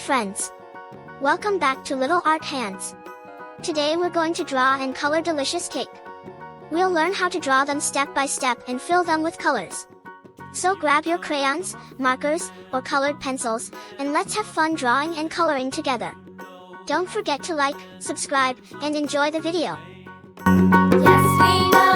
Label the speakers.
Speaker 1: friends. Welcome back to Little Art Hands. Today we're going to draw and color delicious cake. We'll learn how to draw them step by step and fill them with colors. So grab your crayons, markers, or colored pencils, and let's have fun drawing and coloring together. Don't forget to like, subscribe, and enjoy the video.
Speaker 2: Yes, we know.